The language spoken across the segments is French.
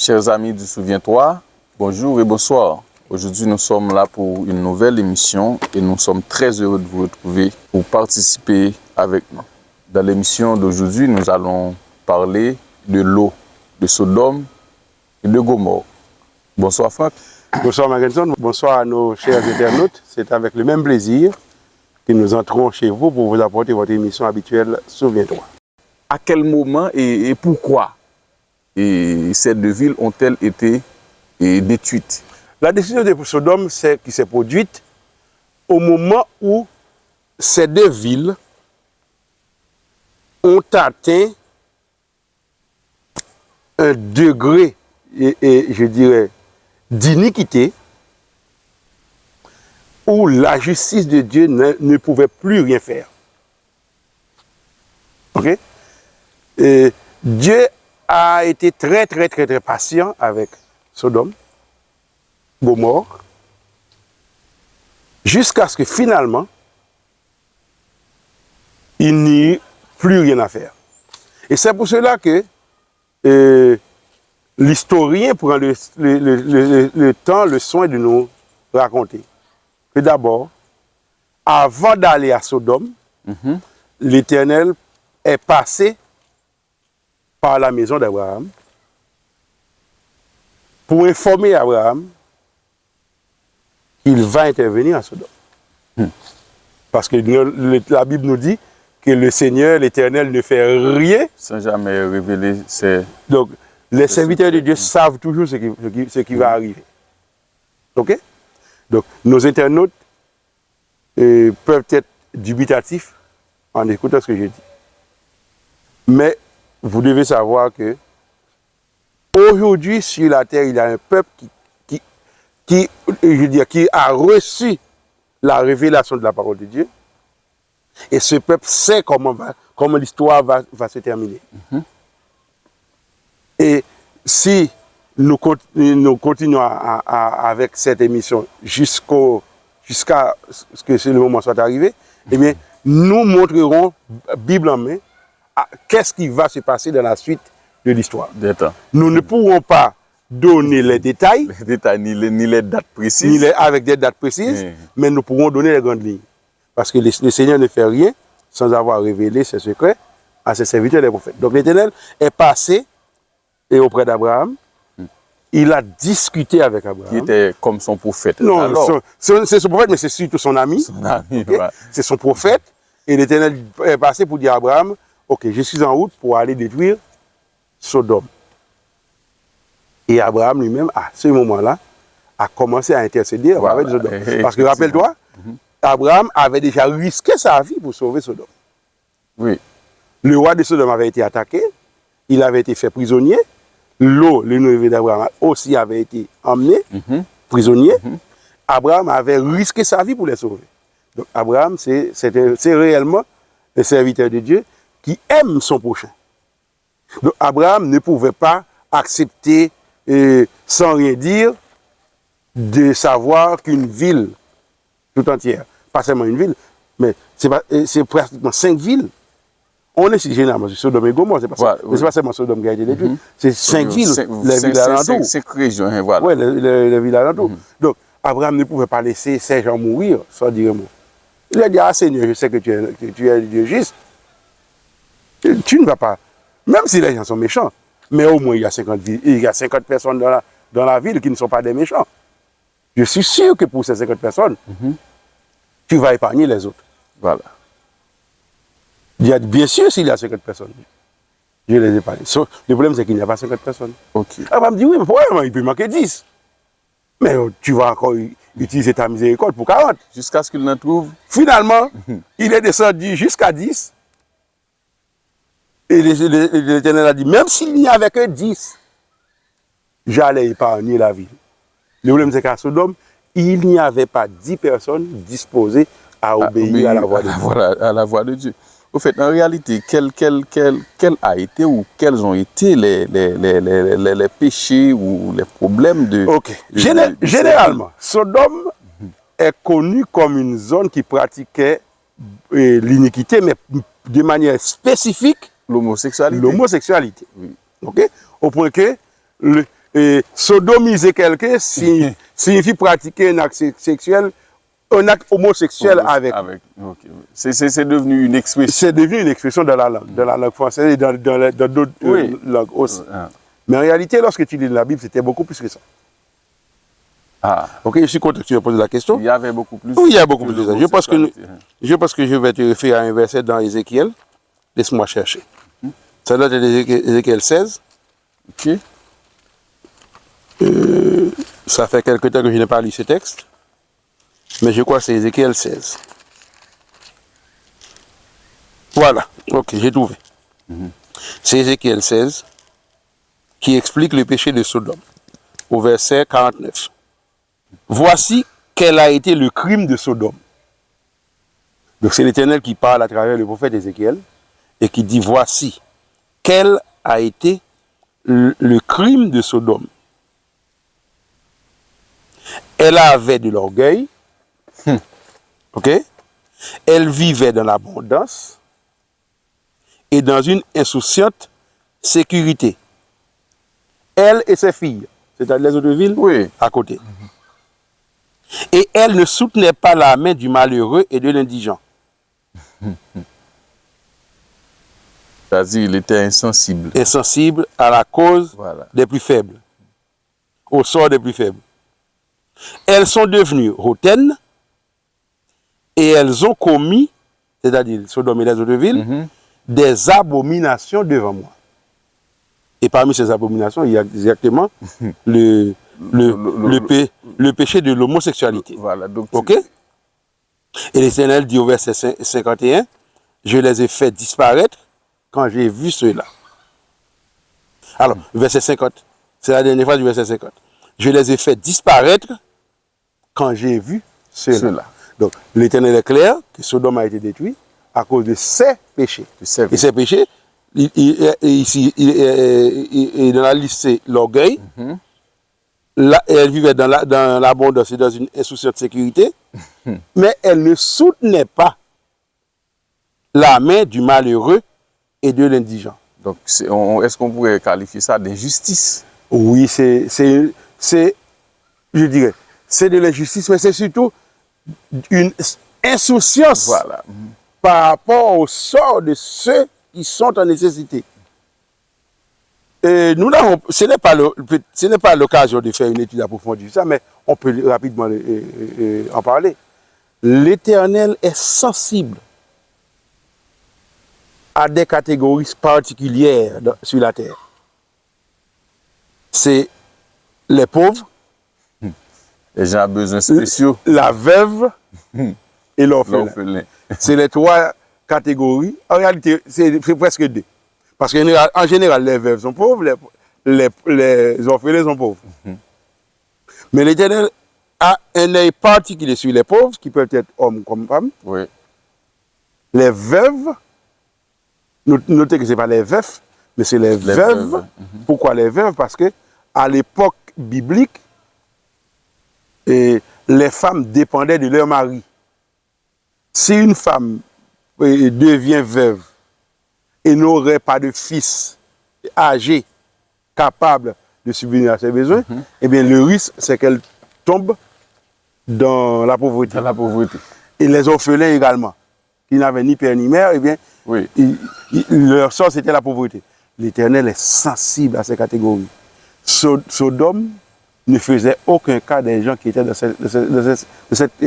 Chers amis du Souviens-toi, bonjour et bonsoir. Aujourd'hui, nous sommes là pour une nouvelle émission et nous sommes très heureux de vous retrouver pour participer avec nous. Dans l'émission d'aujourd'hui, nous allons parler de l'eau, de Sodome et de Gomorrhe. Bonsoir Franck. Bonsoir Mackinson, bonsoir à nos chers internautes. C'est avec le même plaisir que nous entrons chez vous pour vous apporter votre émission habituelle Souviens-toi. À quel moment et pourquoi ces deux villes ont-elles été détruites? La décision de Sodome qui s'est produite au moment où ces deux villes ont atteint un degré, et je dirais, d'iniquité, où la justice de Dieu ne pouvait plus rien faire. Ok? Et Dieu a été très patient avec Sodome, Gomorrhe, jusqu'à ce que finalement, il n'y ait plus rien à faire. Et c'est pour cela que l'historien prend le temps, le soin de nous raconter que d'abord, avant d'aller à Sodome, l'Éternel est passé par la maison d'Abraham pour informer Abraham qu'il va intervenir à Sodome. Parce que la Bible nous dit que le Seigneur, l'Éternel, ne fait rien sans jamais révéler ses... Donc, les serviteurs de Dieu savent toujours ce qui va arriver. OK? Donc, nos internautes peuvent être dubitatifs en écoutant ce que je dis. Mais vous devez savoir que aujourd'hui, sur la terre, il y a un peuple qui a reçu la révélation de la parole de Dieu. Et ce peuple sait comment l'histoire va se terminer. Et si nous continuons avec cette émission jusqu'à ce que le moment soit arrivé, eh bien, nous montrerons, Bible en main, qu'est-ce qui va se passer dans la suite de l'histoire. Nous ne pourrons pas donner les détails, ni les dates précises, avec des dates précises, mais nous pourrons donner les grandes lignes. Parce que le Seigneur ne fait rien sans avoir révélé ses secrets à ses serviteurs les prophètes. Donc l'Éternel est passé auprès d'Abraham. Il a discuté avec Abraham. Qui était comme son prophète. Non, c'est son prophète, mais c'est surtout son ami. Okay? Ouais. C'est son prophète. Et l'Éternel est passé pour dire à Abraham, ok, je suis en route pour aller détruire Sodome. Et Abraham lui-même, à ce moment-là, a commencé à intercéder avec Sodome. Parce que rappelle-toi, Abraham avait déjà risqué sa vie pour sauver Sodome. Oui. Le roi de Sodome avait été attaqué, il avait été fait prisonnier, l'eau, le neveu d'Abraham aussi avait été emmené, prisonnier. Abraham avait risqué sa vie pour les sauver. Donc Abraham, c'est réellement un serviteur de Dieu qui aime son prochain. Donc Abraham ne pouvait pas accepter, sans rien dire, de savoir qu'une ville tout entière, pas seulement une ville, mais c'est pratiquement 5 villes. On est si généralement sur Sodome et Gomorrhe, c'est pas seulement Sodome qui a été détruit, c'est 5 villes, les villes alentours. 5 régions, voilà. Oui, les villes alentours. Donc, Abraham ne pouvait pas laisser ces gens mourir sans dire un mot. Il a dit, ah Seigneur, je sais que tu es Dieu juste. Tu ne vas pas, même si les gens sont méchants, mais au moins il y a 50 personnes dans la ville qui ne sont pas des méchants. Je suis sûr que pour ces 50 personnes, tu vas épargner les autres. Voilà. Il y a, bien sûr, s'il y a 50 personnes, je les épargne. Le problème, c'est qu'il n'y a pas 50 personnes. Okay. Abraham dit, oui, mais probablement, il peut manquer 10. Mais tu vas encore utiliser ta miséricorde pour 40. Jusqu'à ce qu'il en trouve. Finalement, il est descendu jusqu'à 10. Et l'Éternel a dit, même s'il n'y avait que 10, j'allais épargner la ville. Le problème, c'est qu'à Sodome, il n'y avait pas 10 personnes disposées à obéir à la voix de Dieu. Voilà, à la voix de Dieu. Au fait, en réalité, quels a été ou quels ont été les péchés ou les problèmes de... Ok. Généralement, Sodome est connu comme une zone qui pratiquait l'iniquité, mais de manière spécifique, l'homosexualité. L'homosexualité. Oui. Okay? Au point que sodomiser quelqu'un signifie pratiquer un acte sexuel, un acte homosexuel avec. Okay. C'est devenu une expression. C'est devenu une expression dans la langue française et dans d'autres langues aussi. Mais en réalité, lorsque tu lis la Bible, c'était beaucoup plus que ça. Ok, je suis content que tu me poses la question. Il y avait beaucoup plus. Oui, il y a beaucoup plus de ça. Je pense que je vais te référer à un verset dans Ézéchiel. Laisse-moi chercher. Ça doit être Ézéchiel 16. Ok. Ça fait quelque temps que je n'ai pas lu ce texte. Mais je crois que c'est Ézéchiel 16. Voilà. Ok, j'ai trouvé. C'est Ézéchiel 16 qui explique le péché de Sodome. Au verset 49. Voici quel a été le crime de Sodome. Donc c'est l'Éternel qui parle à travers le prophète Ézéchiel et qui dit voici quel a été le crime de Sodome. Elle avait de l'orgueil, ok? Elle vivait dans l'abondance et dans une insouciante sécurité. Elle et ses filles, c'est-à-dire les autres villes, à côté. Et elle ne soutenait pas la main du malheureux et de l'indigent. C'est-à-dire, il était insensible. Insensible à la cause des plus faibles, au sort des plus faibles. Elles sont devenues hautaines et elles ont commis, c'est-à-dire Sodome et les autres villes, des abominations devant moi. Et parmi ces abominations, il y a exactement le péché de l'homosexualité. Voilà, donc ok? Et l'Éternel dit au verset 51, je les ai fait disparaître quand j'ai vu cela. Alors, verset 50, c'est la dernière phrase du verset 50. Je les ai fait disparaître quand j'ai vu cela. Donc, l'Éternel est clair que Sodome a été détruit à cause de ses péchés. Et ces péchés, ici, dans la liste, c'est l'orgueil. Elle vivait dans l'abondance et dans une insouciante sécurité, mais elle ne soutenait pas la main du malheureux et de l'indigent. Donc, est-ce qu'on pourrait qualifier ça d'injustice? Oui, je dirais, c'est de l'injustice, mais c'est surtout une insouciance par rapport au sort de ceux qui sont en nécessité. Et ce n'est pas l'occasion de faire une étude approfondie de ça, mais on peut rapidement en parler. L'Éternel est sensible à des catégories particulières sur la terre. C'est les pauvres, les gens à besoins spéciaux, la veuve et l'orphelin. C'est les trois catégories. En réalité, c'est presque deux. Parce qu'en général, les veuves sont pauvres, les orphelins sont pauvres. Mais l'Éternel a un œil particulier sur les pauvres, qui peuvent être hommes comme femmes. Oui. Les veuves, notez que ce n'est pas les veufs, mais c'est les veuves. Pourquoi les veuves? Parce que à l'époque biblique, les femmes dépendaient de leur mari. Si une femme devient veuve et n'aurait pas de fils âgé, capable de subvenir à ses besoins, eh bien le risque, c'est qu'elle tombe dans la pauvreté. Dans la pauvreté. Et les orphelins également, qui n'avaient ni père ni mère, eh bien, leur sort, c'était la pauvreté. L'Éternel est sensible à ces catégories. Sodome ne faisait aucun cas des gens qui étaient dans cette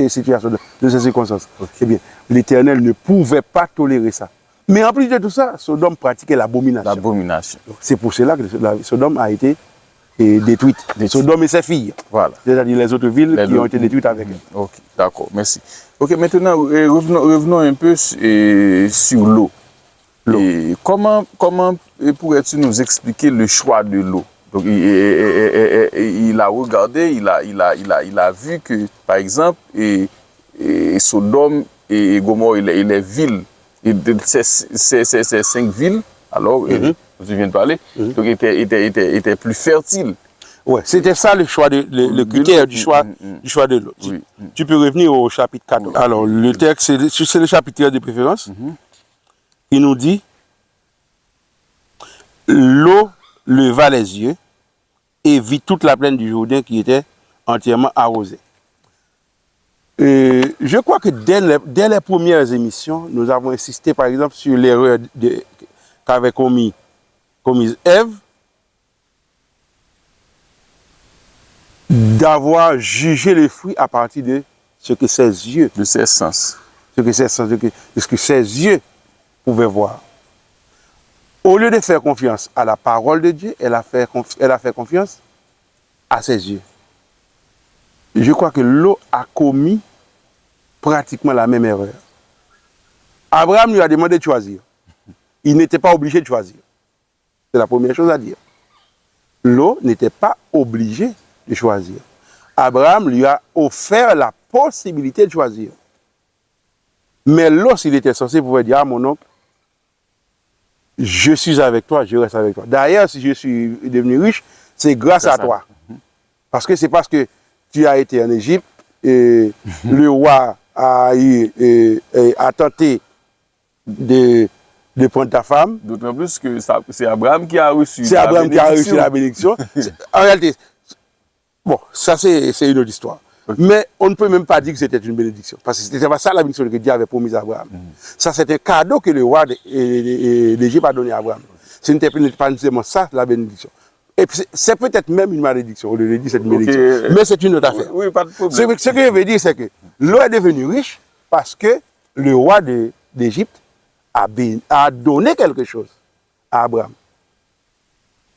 situation, de ces circonstances. Eh bien, l'Éternel ne pouvait pas tolérer ça. Mais en plus de tout ça, Sodome pratiquait l'abomination. L'abomination. C'est pour cela que Sodome a été détruite. Sodome et ses filles. Voilà. C'est-à-dire les autres villes qui ont été détruites avec elle. Ok, d'accord, merci. Ok, maintenant, revenons un peu sur l'eau. Comment pourrais-tu nous expliquer le choix de l'eau? Donc, il a regardé, il a vu que, par exemple, Sodome et Gomorrhe et les villes, ces 5 villes, alors, tu viens de parler, donc étaient plus fertiles. Ouais, c'était ça le choix le critère du choix de l'eau. Tu peux revenir au chapitre 4. Alors, le texte, c'est le chapitre de préférence. Il nous dit, l'eau leva les yeux et vit toute la plaine du Jourdain qui était entièrement arrosée. Je crois que dès les premières émissions, nous avons insisté par exemple sur l'erreur qu'avait commise Ève d'avoir jugé les fruits à partir de ce que ses yeux, De ses sens. de ce que ses yeux pouvaient voir. Au lieu de faire confiance à la parole de Dieu, elle a fait confiance à ses yeux. Je crois que Lot a commis pratiquement la même erreur. Abraham lui a demandé de choisir. Il n'était pas obligé de choisir. C'est la première chose à dire. Lot n'était pas obligé de choisir. Abraham lui a offert la possibilité de choisir. Mais Lot, s'il était censé pouvoir dire à mon oncle, je suis avec toi, je reste avec toi. D'ailleurs, si je suis devenu riche, c'est grâce à toi. Parce que c'est parce que tu as été en Égypte et le roi a tenté de prendre ta femme. D'autant plus que c'est Abraham qui a reçu C'est Abraham qui a reçu la bénédiction. En réalité, bon, ça c'est une autre histoire. Okay. Mais on ne peut même pas dire que c'était une bénédiction. Parce que ce n'était pas ça la bénédiction que Dieu avait promise à Abraham. Ça, c'était un cadeau que le roi d'Égypte a donné à Abraham. Ce n'était pas nécessairement ça la bénédiction. Et puis c'est peut-être même une malédiction, au lieu de dire c'est une bénédiction. Mais c'est une autre affaire. Oui, pas de problème. Ce que je veux dire, c'est que Lot est devenu riche parce que le roi d'Égypte a donné quelque chose à Abraham.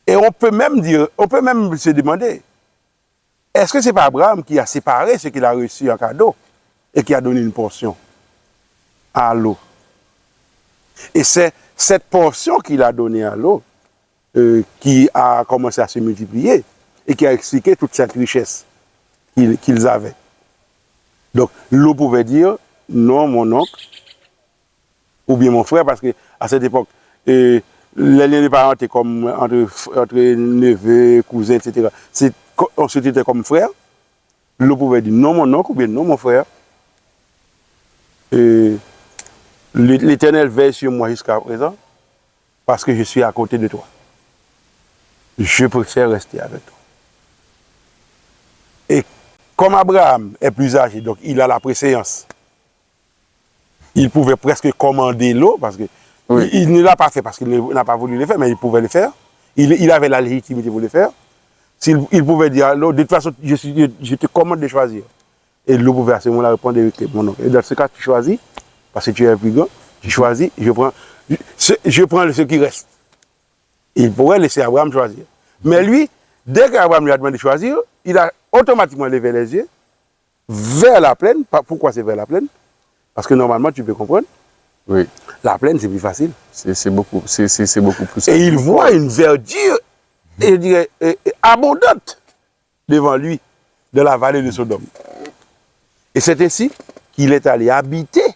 Et on peut même se demander, est-ce que ce n'est pas Abraham qui a séparé ce qu'il a reçu en cadeau et qui a donné une portion à Lot? Et c'est cette portion qu'il a donnée à Lot qui a commencé à se multiplier et qui a expliqué toute cette richesse qu'ils avaient. Donc, Lot pouvait dire, non, mon oncle, ou bien mon frère, parce qu'à cette époque, les liens de parenté comme entre neveux, cousins, etc., on se traitait comme frère. Lot pouvait dire, non, mon oncle, ou bien non, mon frère. L'Éternel veille sur moi jusqu'à présent, parce que je suis à côté de toi. Je préfère rester avec toi. Et comme Abraham est plus âgé, donc il a la préséance, il pouvait presque commander Lot, parce qu'il ne l'a pas fait, parce qu'il n'a pas voulu le faire, mais il pouvait le faire. Il avait la légitimité pour le faire. Il pouvait dire à Lot, de toute façon, je te commande de choisir. Et Lot pouvait à ce moment-là répondre, mon oncle. Et dans ce cas, tu choisis, parce que tu es plus grand, tu choisis, je prends ce qui reste. Il pourrait laisser Abraham choisir. Mais lui, dès qu'Abraham lui a demandé de choisir, il a automatiquement levé les yeux vers la plaine. Pourquoi c'est vers la plaine? Parce que normalement, tu peux comprendre. Oui. La plaine, c'est plus facile. C'est beaucoup plus simple. Et il voit une verdure, et je dirais, abondante devant lui, dans la vallée de Sodome. Et c'est ainsi qu'il est allé habiter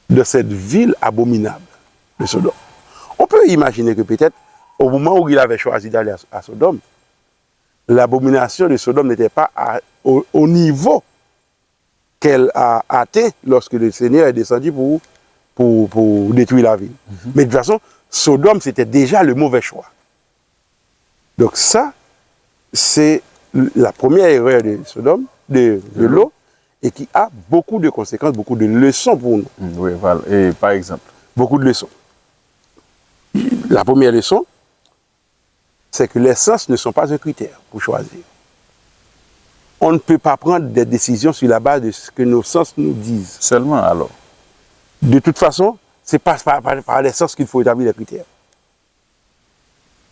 de cette ville abominable de Sodome. On peut imaginer que peut-être, au moment où il avait choisi d'aller à Sodome, l'abomination de Sodome n'était pas au niveau qu'elle a atteint lorsque le Seigneur est descendu pour détruire la ville. Mais de toute façon, Sodome, c'était déjà le mauvais choix. Donc ça, c'est la première erreur de Sodome, de Lot, et qui a beaucoup de conséquences, beaucoup de leçons pour nous. Oui, voilà. Et par exemple? Beaucoup de leçons. La première leçon, c'est que les sens ne sont pas un critère pour choisir. On ne peut pas prendre des décisions sur la base de ce que nos sens nous disent. Seulement alors? De toute façon, ce n'est pas par les sens qu'il faut établir des critères.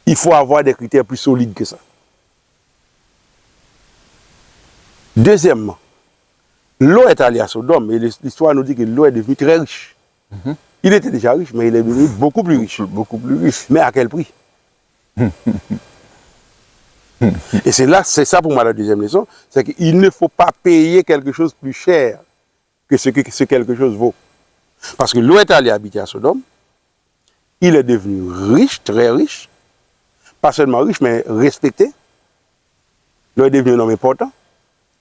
Il faut avoir des critères plus solides que ça. Deuxièmement, Lot est allé à Sodome et l'histoire nous dit que Lot est devenu très riche. Il était déjà riche, mais il est devenu beaucoup plus riche. Beaucoup plus riche. Mais à quel prix? Et c'est ça pour moi la deuxième leçon, c'est qu'il ne faut pas payer quelque chose plus cher que ce quelque chose vaut. Parce que Lot est allé habiter à Sodome, il est devenu riche, très riche, pas seulement riche, mais respecté. Lot est devenu un homme important.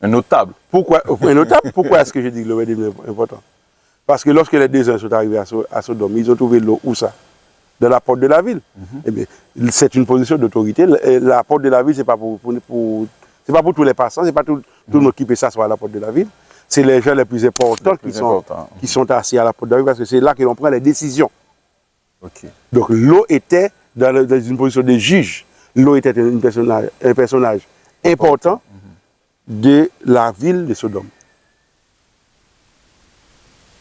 Un notable. Pourquoi un notable? Pourquoi est-ce que je dis que Lot est devenu important? Parce que lorsque les deux hommes sont arrivés à Sodome, ils ont trouvé l'eau où ça? de la porte de la ville. Eh bien, c'est une position d'autorité. La porte de la ville, c'est pas c'est pas pour tous les passants, c'est pas tout le monde qui peut s'asseoir à la porte de la ville. C'est les gens les plus importants qui sont assis à la porte de la ville parce que c'est là que l'on prend les décisions. Ok. Donc l'eau était dans une position de juge. L'eau était un personnage important de la ville de Sodome.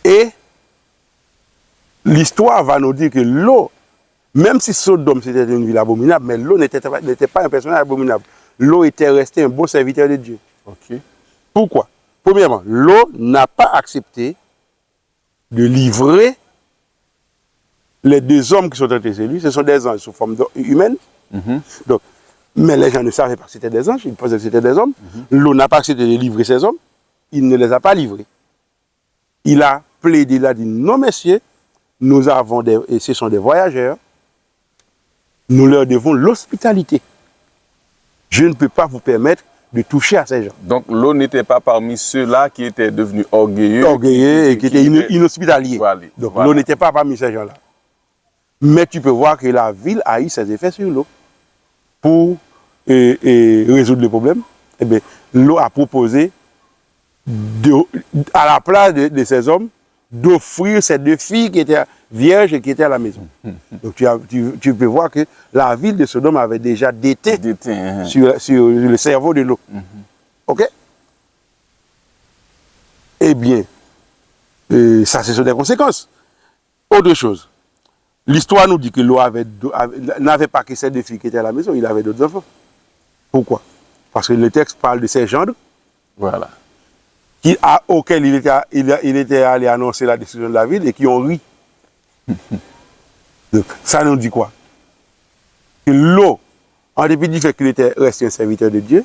Et l'histoire va nous dire que l'eau, même si Sodome c'était une ville abominable, mais l'eau n'était pas un personnage abominable. L'eau était restée un bon serviteur de Dieu. Ok. Pourquoi? Premièrement, l'eau n'a pas accepté de livrer les deux hommes qui sont entrés chez lui. Ce sont des anges sous forme humaine. Donc, mais les gens ne savaient pas que c'était des anges, ils pensaient que c'était des hommes. L'eau n'a pas accepté de livrer ces hommes. Il ne les a pas livrés. Il a plaidé, il a dit, non messieurs, nous avons et ce sont des voyageurs, nous leur devons l'hospitalité. Je ne peux pas vous permettre de toucher à ces gens. Donc l'eau n'était pas parmi ceux-là qui étaient devenus orgueilleux. Orgueilleux et qui étaient inhospitaliers. Donc l'eau n'était pas parmi ces gens-là. Mais tu peux voir que la ville a eu ses effets sur l'eau. Pour résoudre le problème, eh bien, l'eau a proposé, à la place de ces hommes, d'offrir ces deux filles qui étaient vierges et qui étaient à la maison. Donc tu peux voir que la ville de Sodome avait déjà déteint sur le cerveau de l'eau. OK? Eh bien, ça, ce sont des conséquences. Autre chose. L'histoire nous dit que l'eau n'avait pas que ces deux filles qui étaient à la maison, il avait d'autres enfants. Pourquoi? Parce que le texte parle de ses gendres, voilà, auxquels il était allé annoncer la décision de la ville et qui ont ri. Donc, ça nous dit quoi? Que l'eau, en dépit du fait qu'il était resté un serviteur de Dieu,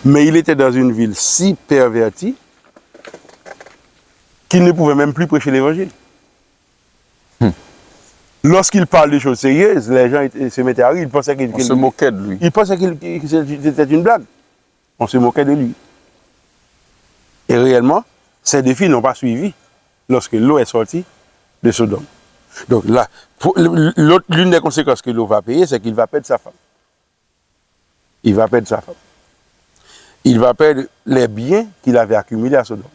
mais il était dans une ville si pervertie qu'il ne pouvait même plus prêcher l'évangile. Lorsqu'il parle de choses sérieuses, les gens se mettaient à rire, ils pensaient qu'il se moquait de lui. Ils pensaient que c'était une blague. On se moquait de lui. Et réellement, ces deux filles n'ont pas suivi lorsque l'eau est sortie de Sodome. Donc là, l'une des conséquences que l'eau va payer, c'est qu'il va perdre sa femme. Il va perdre sa femme. Il va perdre les biens qu'il avait accumulés à Sodome.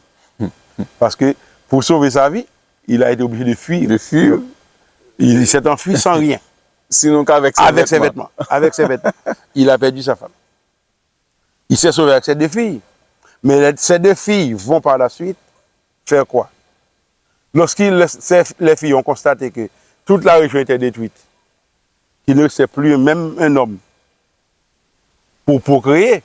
Parce que pour sauver sa vie, il a été obligé de fuir. Il s'est enfui sans rien. Sinon qu'avec ses vêtements. Avec ses vêtements. Il a perdu sa femme. Il s'est sauvé avec ses deux filles. Mais ces deux filles vont par la suite faire quoi? Lorsque les filles ont constaté que toute la région était détruite, qu'il ne restait plus même un homme pour procréer,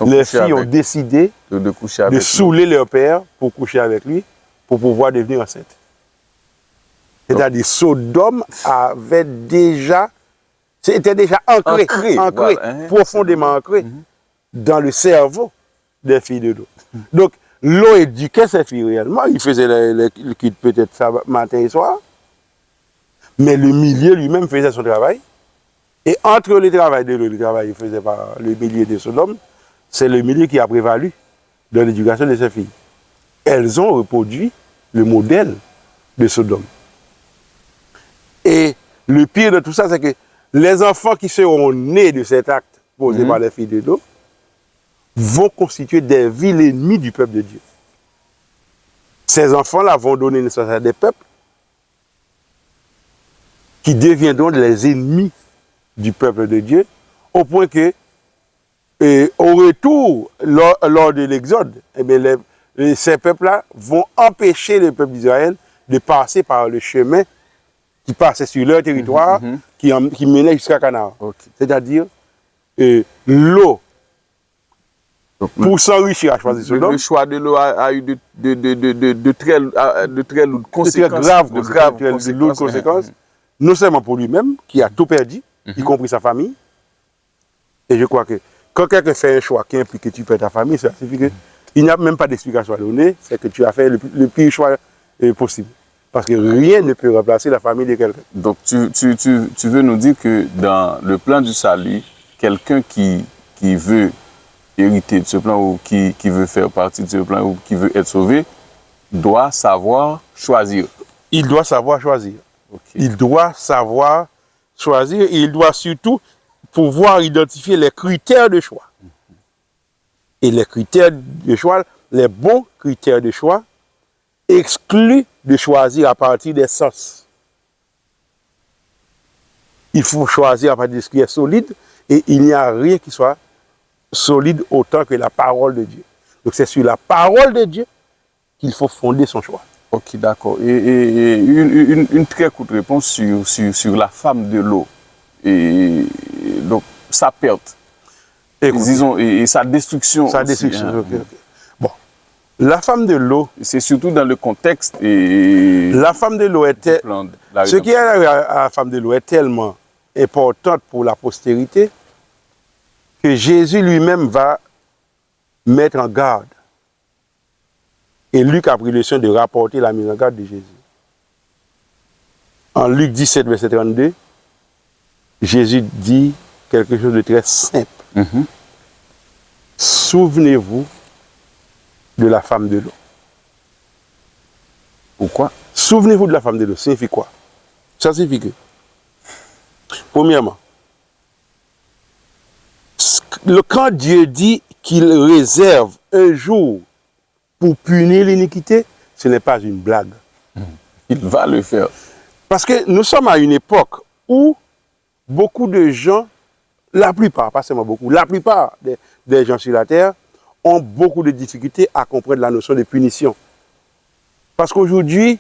les filles ont décidé de saouler leur père pour coucher avec lui, pour pouvoir devenir enceinte. C'est-à-dire Sodome était déjà ancré, voilà, profondément ancré dans le cerveau des filles de l'eau. Donc, l'eau éduquait ces filles réellement. Il faisait le culte peut-être matin et soir. Mais le milieu lui-même faisait son travail. Et entre le travail de l'eau et le travail fait par le milieu de Sodome, c'est le milieu qui a prévalu dans l'éducation de ces filles. Elles ont reproduit le modèle de Sodome. Et le pire de tout ça, c'est que les enfants qui seront nés de cet acte posé par les filles de l'eau vont constituer des villes ennemies du peuple de Dieu. Ces enfants-là vont donner naissance à des peuples qui deviendront les ennemis du peuple de Dieu, au point que, au retour, lors de l'Exode, eh bien, ces peuples-là vont empêcher le peuple d'Israël de passer par le chemin qui passait sur leur territoire, qui menait jusqu'à Canaan. Okay. C'est-à-dire, l'eau, pour s'enrichir, a choisi Sodome. Le choix de l'eau a eu de très lourdes conséquences. De lourdes conséquences. Non seulement pour lui-même, qui a tout perdu, y compris sa famille. Et je crois que quand quelqu'un fait un choix qui implique que tu perds ta famille, ça signifie qu'il n'y a même pas d'explication à donner, c'est que tu as fait le pire choix possible. Parce que rien ne peut remplacer la famille de quelqu'un. Donc tu veux nous dire que dans le plan du salut, quelqu'un qui veut hériter de ce plan ou qui veut faire partie de ce plan ou qui veut être sauvé, doit savoir choisir. Il doit savoir choisir. Ok. Il doit savoir choisir et il doit surtout pouvoir identifier les critères de choix. Et les critères de choix, les bons critères de choix, excluent de choisir à partir des sens. Il faut choisir à partir de ce qui est solide et il n'y a rien qui soit solide autant que la parole de Dieu. Donc c'est sur la parole de Dieu qu'il faut fonder son choix. Ok, d'accord. Et une très courte réponse sur la femme de l'eau. Et donc, sa perte. Écoute, Disons, et sa destruction. sa aussi, destruction. hein. Ok, ok. Bon, la femme de l'eau, C'est surtout dans le contexte et la femme de l'eau était, plan de la ce qui est arrivé à la femme de l'eau est tellement importante pour la postérité que Jésus lui-même va mettre en garde. Et Luc a pris le soin de rapporter la mise en garde de Jésus. En Luc 17, verset 32, Jésus dit quelque chose de très simple. Mhm. Souvenez-vous de la femme de l'eau. Pourquoi? Souvenez-vous de la femme de l'eau. Ça signifie quoi? Ça signifie que, premièrement, quand Dieu dit qu'il réserve un jour pour punir l'iniquité, ce n'est pas une blague. Il va le faire. Parce que nous sommes à une époque où beaucoup de gens, la plupart, pas seulement beaucoup, la plupart des gens sur la terre ont beaucoup de difficultés à comprendre la notion de punition. Parce qu'aujourd'hui,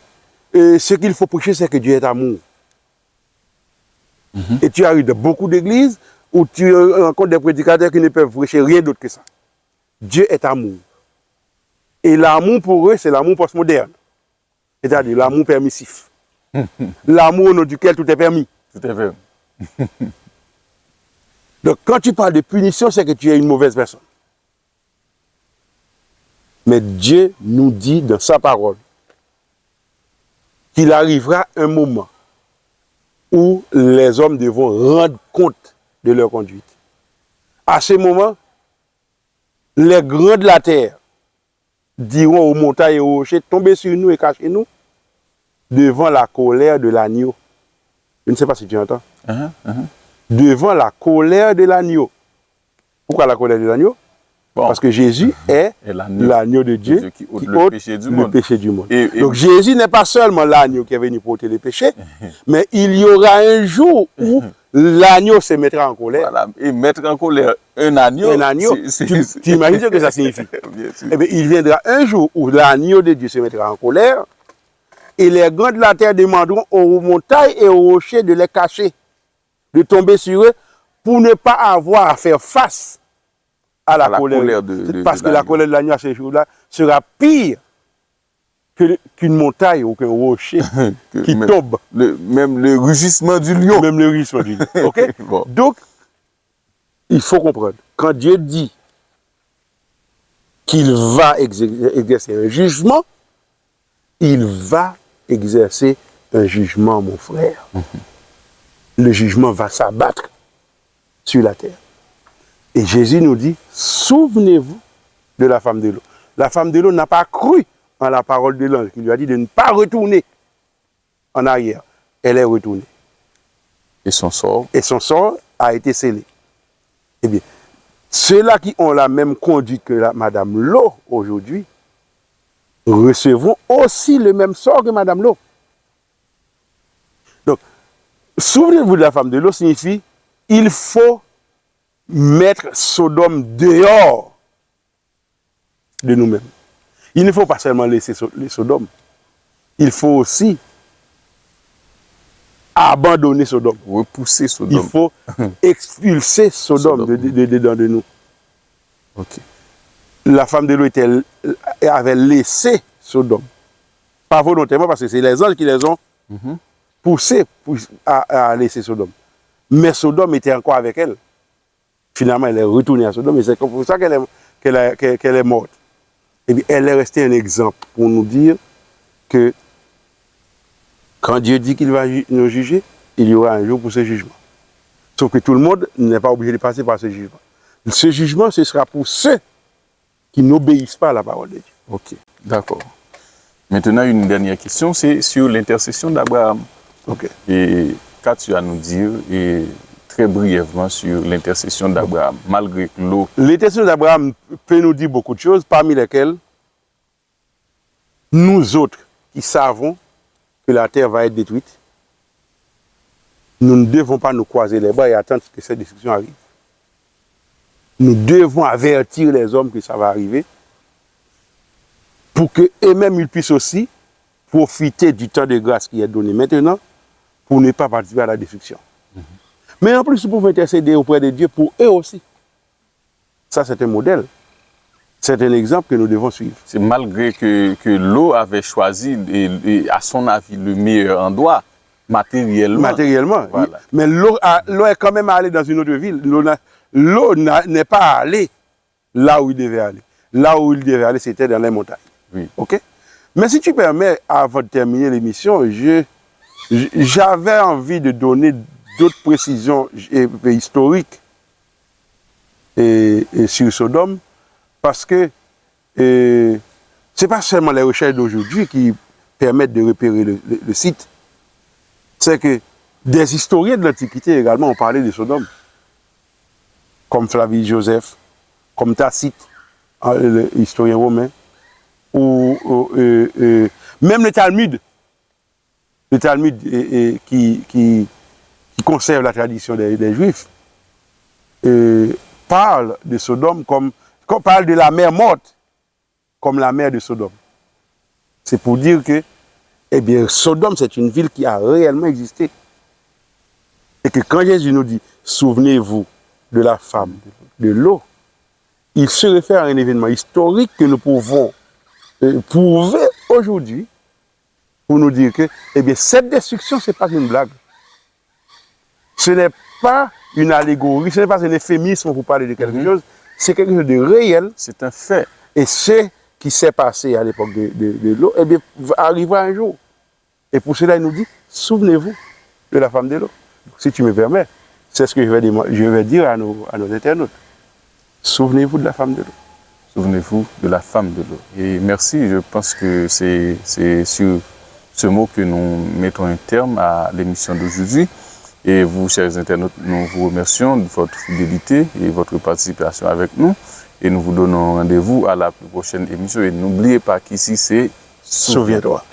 ce qu'il faut prêcher, c'est que Dieu est amour. Et tu arrives dans beaucoup d'églises où tu rencontres des prédicateurs qui ne peuvent prêcher rien d'autre que ça. Dieu est amour. Et l'amour pour eux, c'est l'amour postmoderne. C'est-à-dire l'amour permissif. L'amour au nom duquel tout est permis. Tout est fait. Donc quand tu parles de punition, c'est que tu es une mauvaise personne. Mais Dieu nous dit dans sa parole qu'il arrivera un moment où les hommes devront rendre compte de leur conduite. À ce moment, les grands de la terre diront aux montagnes et aux rochers, tombez sur nous et cachez-nous devant la colère de l'agneau. Je ne sais pas si tu entends. Devant la colère de l'agneau. Pourquoi la colère de l'agneau? Bon. Parce que Jésus est Et l'agneau l'agneau de Dieu qui ôte le péché du monde. péché du monde. Et Donc Jésus n'est pas seulement l'agneau qui est venu porter les péchés, mais il y aura un jour où l'agneau se mettra en colère. voilà. Et mettre en colère un agneau. Un agneau, tu imagines ce que ça signifie? Bien sûr. Eh bien, il viendra un jour où l'agneau de Dieu se mettra en colère et les grands de la terre demanderont aux montagnes et aux rochers de les cacher, de tomber sur eux pour ne pas avoir à faire face à la colère. Parce que la colère de l'agneau à ce jour-là sera pire qu'une montagne ou qu'un rocher qui tombe. Même le rugissement du lion. Même le rugissement du lion. Okay? Bon. Donc, il faut comprendre. Quand Dieu dit qu'il va exercer un jugement, il va exercer un jugement, mon frère. Le jugement va s'abattre sur la terre. Et Jésus nous dit, souvenez-vous de la femme de l'eau. La femme de l'eau n'a pas cru en la parole de l'ange qui lui a dit de ne pas retourner en arrière. Elle est retournée. Et son sort. Et son sort a été scellé. Eh bien, ceux-là qui ont la même conduite que Madame Lo aujourd'hui recevront aussi le même sort que Madame Lo. Donc, souvenez-vous de la femme de l'eau signifie il faut mettre Sodome dehors de nous-mêmes. Il ne faut pas seulement laisser les Sodome, il faut aussi abandonner Sodome. Repousser Sodome. Il faut expulser Sodome dedans de nous. Ok. La femme de l'eau avait laissé Sodome. Pas volontairement, parce que c'est les anges qui les ont poussés à laisser Sodome. Mais Sodome était encore avec elle. Finalement, elle est retournée à Sodome et c'est pour ça qu'elle est morte. Et bien, elle est restée un exemple pour nous dire que quand Dieu dit qu'il va nous juger, il y aura un jour pour ce jugement. Sauf que tout le monde n'est pas obligé de passer par ce jugement. Ce jugement, ce sera pour ceux qui n'obéissent pas à la parole de Dieu. Ok, d'accord. Maintenant, une dernière question, c'est sur l'intercession d'Abraham. Ok. Et qu'as-tu à nous dire et très brièvement sur l'intercession d'Abraham, malgré que l'eau... L'intercession d'Abraham peut nous dire beaucoup de choses, parmi lesquelles nous autres qui savons que la terre va être détruite, nous ne devons pas nous croiser les bras et attendre que cette destruction arrive. Nous devons avertir les hommes que ça va arriver pour qu'eux-mêmes ils puissent aussi profiter du temps de grâce qui est donné maintenant pour ne pas participer à la destruction. Mais en plus, nous pouvons intercéder auprès de Dieu pour eux aussi. Ça, c'est un modèle. C'est un exemple que nous devons suivre. C'est malgré que l'eau avait choisi, et à son avis, le meilleur endroit, matériellement. Matériellement. Voilà. Mais l'eau est quand même allée dans une autre ville. L'eau n'est pas allée là où il devait aller. Là où il devait aller, c'était dans les montagnes. Oui. OK? Mais si tu permets, avant de terminer l'émission, j'avais envie de donner d'autres précisions historiques sur Sodome, parce que ce n'est pas seulement les recherches d'aujourd'hui qui permettent de repérer le site, c'est que des historiens de l'Antiquité également ont parlé de Sodome, comme Flavie Joseph, comme Tacite, l'historien romain, ou même le Talmud qui conserve la tradition des Juifs, parle de Sodome parle de la mer morte comme la mer de Sodome. C'est pour dire que, eh bien, Sodome, c'est une ville qui a réellement existé. Et que quand Jésus nous dit, souvenez-vous de la femme de l'eau, il se réfère à un événement historique que nous pouvons prouver aujourd'hui pour nous dire que, eh bien, cette destruction, ce n'est pas une blague. Ce n'est pas une allégorie, ce n'est pas un euphémisme pour parler de quelque chose, c'est quelque chose de réel. C'est un fait. Et ce qui s'est passé à l'époque de l'eau, eh bien, arrivera un jour. Et pour cela, il nous dit, souvenez-vous de la femme de l'eau. Si tu me permets, c'est ce que je vais dire à nos internautes. Souvenez-vous de la femme de l'eau. Souvenez-vous de la femme de l'eau. Et merci, je pense que c'est sur ce mot que nous mettons un terme à l'émission d'aujourd'hui. Et vous, chers internautes, nous vous remercions de votre fidélité et votre participation avec nous. Et nous vous donnons rendez-vous à la prochaine émission. Et n'oubliez pas qu'ici, c'est Souviens-toi.